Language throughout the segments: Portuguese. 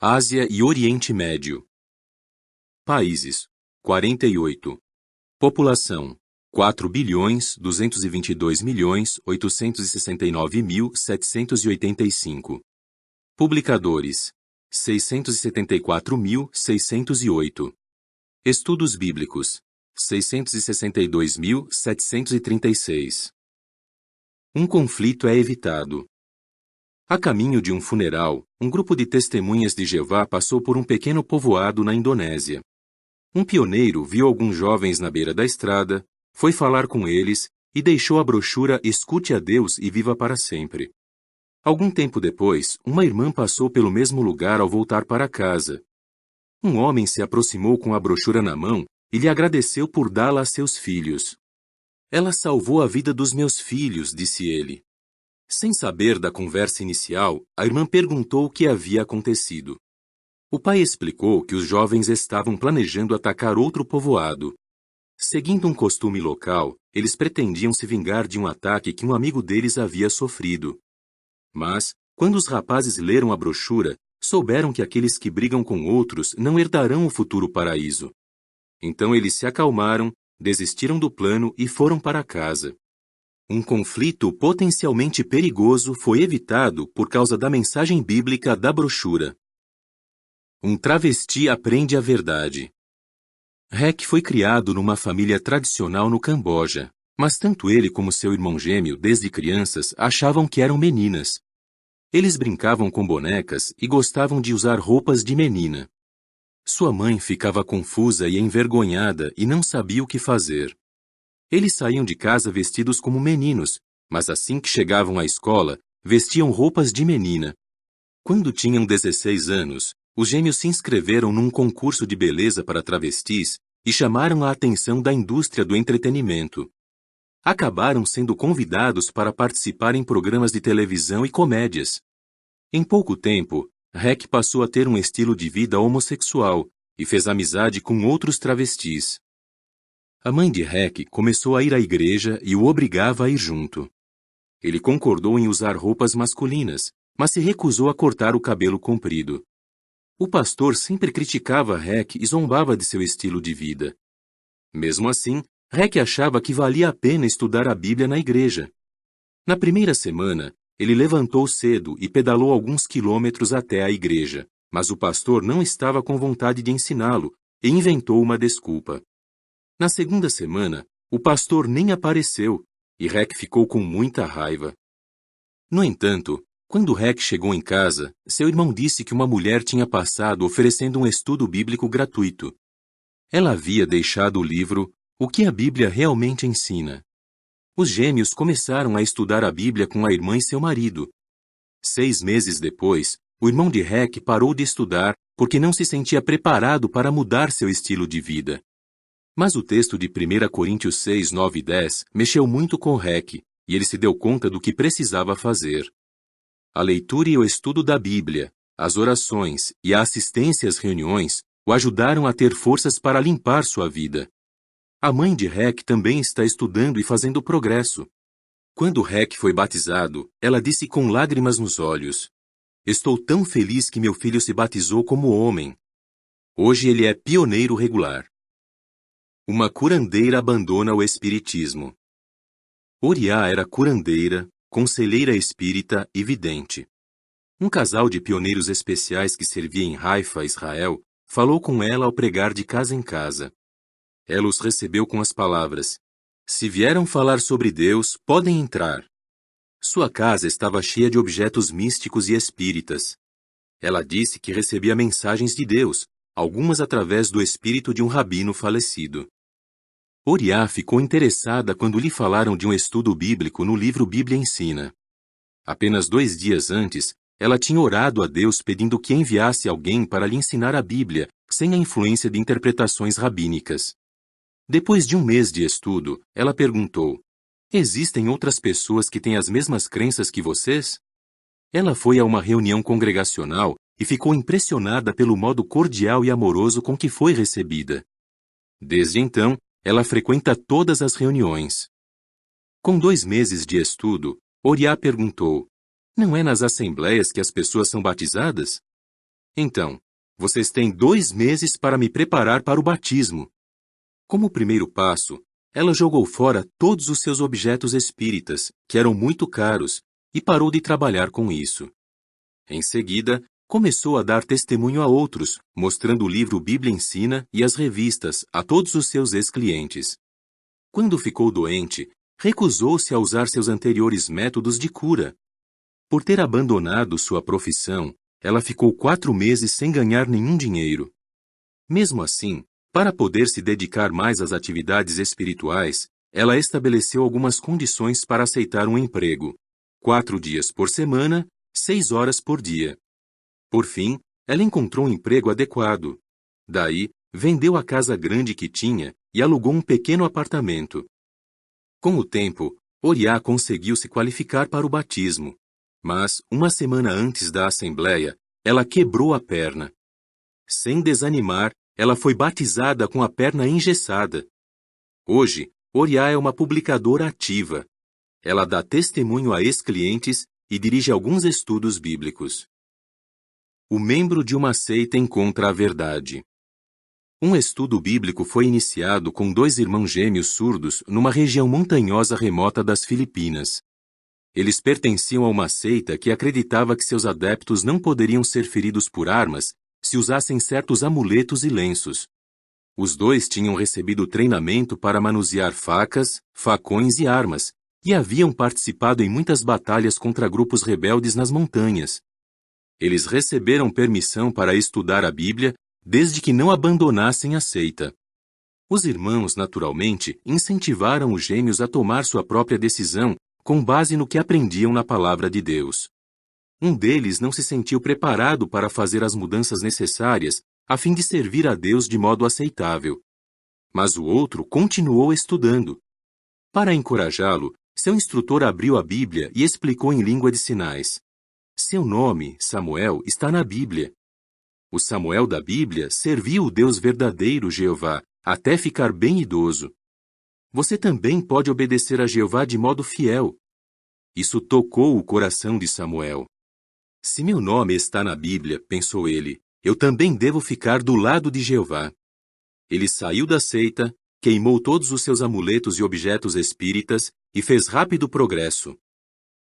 Ásia e Oriente Médio. Países: 48. População: 4.222.869.785. Publicadores: 674.608. Estudos bíblicos: 662.736. Um conflito é evitado. A caminho de um funeral, um grupo de testemunhas de Jeová passou por um pequeno povoado na Indonésia. Um pioneiro viu alguns jovens na beira da estrada, foi falar com eles e deixou a brochura Escute a Deus e Viva para Sempre. Algum tempo depois, uma irmã passou pelo mesmo lugar ao voltar para casa. Um homem se aproximou com a brochura na mão e lhe agradeceu por dá-la a seus filhos. Ela salvou a vida dos meus filhos, disse ele. Sem saber da conversa inicial, a irmã perguntou o que havia acontecido. O pai explicou que os jovens estavam planejando atacar outro povoado. Seguindo um costume local, eles pretendiam se vingar de um ataque que um amigo deles havia sofrido. Mas, quando os rapazes leram a brochura, souberam que aqueles que brigam com outros não herdarão o futuro paraíso. Então eles se acalmaram, desistiram do plano e foram para casa. Um conflito potencialmente perigoso foi evitado por causa da mensagem bíblica da brochura. Um travesti aprende a verdade. Rek foi criado numa família tradicional no Camboja, mas tanto ele como seu irmão gêmeo, desde crianças, achavam que eram meninas. Eles brincavam com bonecas e gostavam de usar roupas de menina. Sua mãe ficava confusa e envergonhada e não sabia o que fazer. Eles saíam de casa vestidos como meninos, mas assim que chegavam à escola, vestiam roupas de menina. Quando tinham 16 anos, os gêmeos se inscreveram num concurso de beleza para travestis e chamaram a atenção da indústria do entretenimento. Acabaram sendo convidados para participar em programas de televisão e comédias. Em pouco tempo, Rek passou a ter um estilo de vida homossexual e fez amizade com outros travestis. A mãe de Rek começou a ir à igreja e o obrigava a ir junto. Ele concordou em usar roupas masculinas, mas se recusou a cortar o cabelo comprido. O pastor sempre criticava Rek e zombava de seu estilo de vida. Mesmo assim, Rek achava que valia a pena estudar a Bíblia na igreja. Na primeira semana, ele levantou cedo e pedalou alguns quilômetros até a igreja, mas o pastor não estava com vontade de ensiná-lo e inventou uma desculpa. Na segunda semana, o pastor nem apareceu e Rek ficou com muita raiva. No entanto, quando Rek chegou em casa, seu irmão disse que uma mulher tinha passado oferecendo um estudo bíblico gratuito. Ela havia deixado o livro O que a Bíblia realmente ensina. Os gêmeos começaram a estudar a Bíblia com a irmã e seu marido. 6 meses depois, o irmão de Rek parou de estudar porque não se sentia preparado para mudar seu estilo de vida. Mas o texto de 1 Coríntios 6, 9 e 10 mexeu muito com Rek, e ele se deu conta do que precisava fazer. A leitura e o estudo da Bíblia, as orações e a assistência às reuniões o ajudaram a ter forças para limpar sua vida. A mãe de Rek também está estudando e fazendo progresso. Quando Rek foi batizado, ela disse com lágrimas nos olhos: "Estou tão feliz que meu filho se batizou como homem." Hoje ele é pioneiro regular. Uma curandeira abandona o espiritismo. Oriá era curandeira, conselheira espírita e vidente. Um casal de pioneiros especiais que servia em Haifa, Israel, falou com ela ao pregar de casa em casa. Ela os recebeu com as palavras: "Se vieram falar sobre Deus, podem entrar." Sua casa estava cheia de objetos místicos e espíritas. Ela disse que recebia mensagens de Deus, algumas através do espírito de um rabino falecido. Oriá ficou interessada quando lhe falaram de um estudo bíblico no livro Bíblia Ensina. Apenas 2 dias antes, ela tinha orado a Deus pedindo que enviasse alguém para lhe ensinar a Bíblia, sem a influência de interpretações rabínicas. Depois de 1 mês de estudo, ela perguntou: "Existem outras pessoas que têm as mesmas crenças que vocês?" Ela foi a uma reunião congregacional e ficou impressionada pelo modo cordial e amoroso com que foi recebida. Desde então, ela frequenta todas as reuniões. Com 2 meses de estudo, Oriá perguntou: "Não é nas assembleias que as pessoas são batizadas?" Então, vocês têm 2 meses para me preparar para o batismo. Como primeiro passo, ela jogou fora todos os seus objetos espíritas, que eram muito caros, e parou de trabalhar com isso. Em seguida, começou a dar testemunho a outros, mostrando o livro Bíblia Ensina e as revistas a todos os seus ex-clientes. Quando ficou doente, recusou-se a usar seus anteriores métodos de cura. Por ter abandonado sua profissão, ela ficou 4 meses sem ganhar nenhum dinheiro. Mesmo assim, para poder se dedicar mais às atividades espirituais, ela estabeleceu algumas condições para aceitar um emprego: 4 dias por semana, 6 horas por dia. Por fim, ela encontrou um emprego adequado. Daí, vendeu a casa grande que tinha e alugou um pequeno apartamento. Com o tempo, Oriá conseguiu se qualificar para o batismo. Mas, uma semana antes da assembleia, ela quebrou a perna. Sem desanimar, ela foi batizada com a perna engessada. Hoje, Oriá é uma publicadora ativa. Ela dá testemunho a ex-clientes e dirige alguns estudos bíblicos. O membro de uma seita encontra a verdade. Um estudo bíblico foi iniciado com 2 irmãos gêmeos surdos numa região montanhosa remota das Filipinas. Eles pertenciam a uma seita que acreditava que seus adeptos não poderiam ser feridos por armas se usassem certos amuletos e lenços. Os 2 tinham recebido treinamento para manusear facas, facões e armas, e haviam participado em muitas batalhas contra grupos rebeldes nas montanhas. Eles receberam permissão para estudar a Bíblia, desde que não abandonassem a seita. Os irmãos, naturalmente, incentivaram os gêmeos a tomar sua própria decisão com base no que aprendiam na palavra de Deus. Um deles não se sentiu preparado para fazer as mudanças necessárias a fim de servir a Deus de modo aceitável. Mas o outro continuou estudando. Para encorajá-lo, seu instrutor abriu a Bíblia e explicou em língua de sinais. Seu nome, Samuel, está na Bíblia. O Samuel da Bíblia serviu o Deus verdadeiro, Jeová, até ficar bem idoso. Você também pode obedecer a Jeová de modo fiel. Isso tocou o coração de Samuel. Se meu nome está na Bíblia, pensou ele, eu também devo ficar do lado de Jeová. Ele saiu da seita, queimou todos os seus amuletos e objetos espíritas e fez rápido progresso.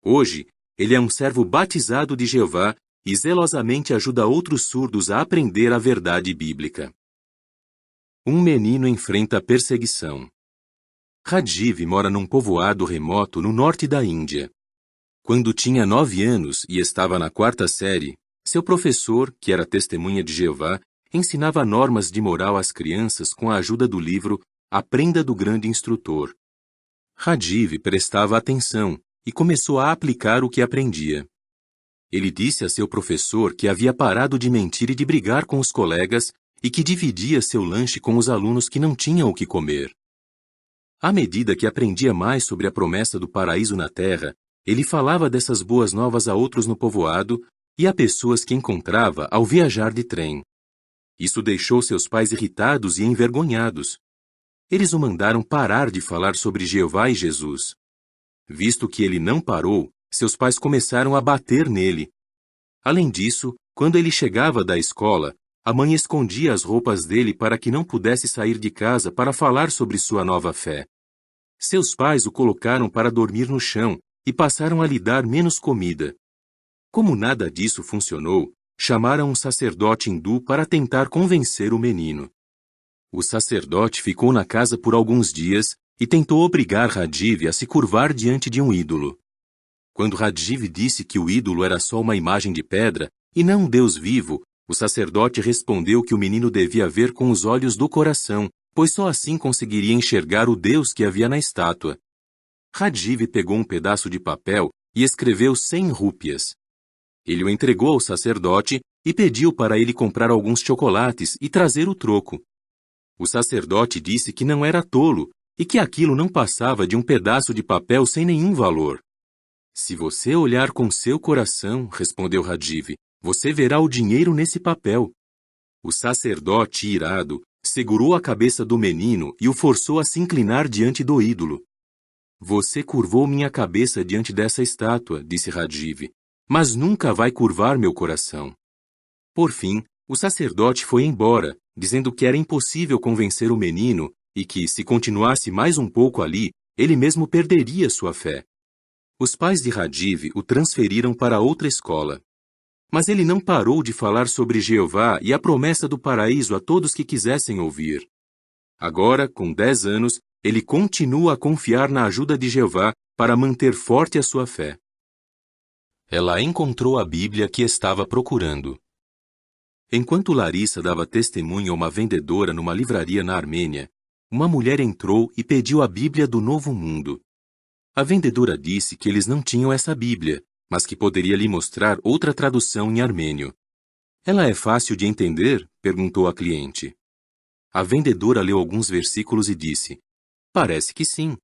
Hoje, ele é um servo batizado de Jeová e zelosamente ajuda outros surdos a aprender a verdade bíblica. Um menino enfrenta perseguição. Rajiv mora num povoado remoto no norte da Índia. Quando tinha 9 anos e estava na 4ª série, seu professor, que era testemunha de Jeová, ensinava normas de moral às crianças com a ajuda do livro Aprenda do Grande Instrutor. Rajiv prestava atenção e começou a aplicar o que aprendia. Ele disse a seu professor que havia parado de mentir e de brigar com os colegas e que dividia seu lanche com os alunos que não tinham o que comer. À medida que aprendia mais sobre a promessa do paraíso na terra, ele falava dessas boas novas a outros no povoado e a pessoas que encontrava ao viajar de trem. Isso deixou seus pais irritados e envergonhados. Eles o mandaram parar de falar sobre Jeová e Jesus. Visto que ele não parou, seus pais começaram a bater nele. Além disso, quando ele chegava da escola, a mãe escondia as roupas dele para que não pudesse sair de casa para falar sobre sua nova fé. Seus pais o colocaram para dormir no chão e passaram a lhe dar menos comida. Como nada disso funcionou, chamaram um sacerdote hindu para tentar convencer o menino. O sacerdote ficou na casa por alguns dias e tentou obrigar Rajiv a se curvar diante de um ídolo. Quando Rajiv disse que o ídolo era só uma imagem de pedra e não um Deus vivo, o sacerdote respondeu que o menino devia ver com os olhos do coração, pois só assim conseguiria enxergar o Deus que havia na estátua. Rajiv pegou um pedaço de papel e escreveu 100 rúpias. Ele o entregou ao sacerdote e pediu para ele comprar alguns chocolates e trazer o troco. O sacerdote disse que não era tolo e que aquilo não passava de um pedaço de papel sem nenhum valor. Se você olhar com seu coração, respondeu Rajiv, você verá o dinheiro nesse papel. O sacerdote, irado, segurou a cabeça do menino e o forçou a se inclinar diante do ídolo. Você curvou minha cabeça diante dessa estátua, disse Rajiv, mas nunca vai curvar meu coração. Por fim, o sacerdote foi embora, dizendo que era impossível convencer o menino e que, se continuasse mais um pouco ali, ele mesmo perderia sua fé. Os pais de Rajiv o transferiram para outra escola. Mas ele não parou de falar sobre Jeová e a promessa do paraíso a todos que quisessem ouvir. Agora, com 10 anos, ele continua a confiar na ajuda de Jeová para manter forte a sua fé. Ela encontrou a Bíblia que estava procurando. Enquanto Larissa dava testemunho a uma vendedora numa livraria na Armênia, uma mulher entrou e pediu a Bíblia do Novo Mundo. A vendedora disse que eles não tinham essa Bíblia, mas que poderia lhe mostrar outra tradução em armênio. Ela é fácil de entender? Perguntou a cliente. A vendedora leu alguns versículos e disse: Parece que sim.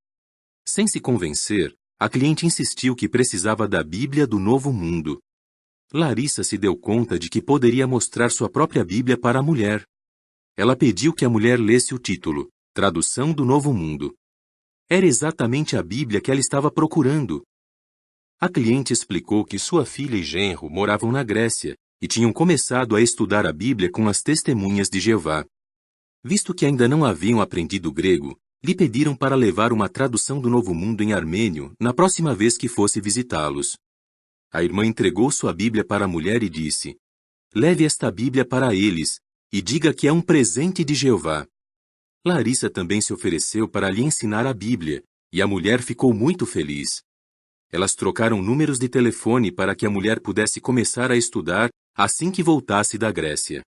Sem se convencer, a cliente insistiu que precisava da Bíblia do Novo Mundo. Larissa se deu conta de que poderia mostrar sua própria Bíblia para a mulher. Ela pediu que a mulher lesse o título, Tradução do Novo Mundo. Era exatamente a Bíblia que ela estava procurando. A cliente explicou que sua filha e genro moravam na Grécia e tinham começado a estudar a Bíblia com as testemunhas de Jeová. Visto que ainda não haviam aprendido grego, lhe pediram para levar uma tradução do Novo Mundo em armênio na próxima vez que fosse visitá-los. A irmã entregou sua Bíblia para a mulher e disse: Leve esta Bíblia para eles e diga que é um presente de Jeová. Larissa também se ofereceu para lhe ensinar a Bíblia, e a mulher ficou muito feliz. Elas trocaram números de telefone para que a mulher pudesse começar a estudar assim que voltasse da Grécia.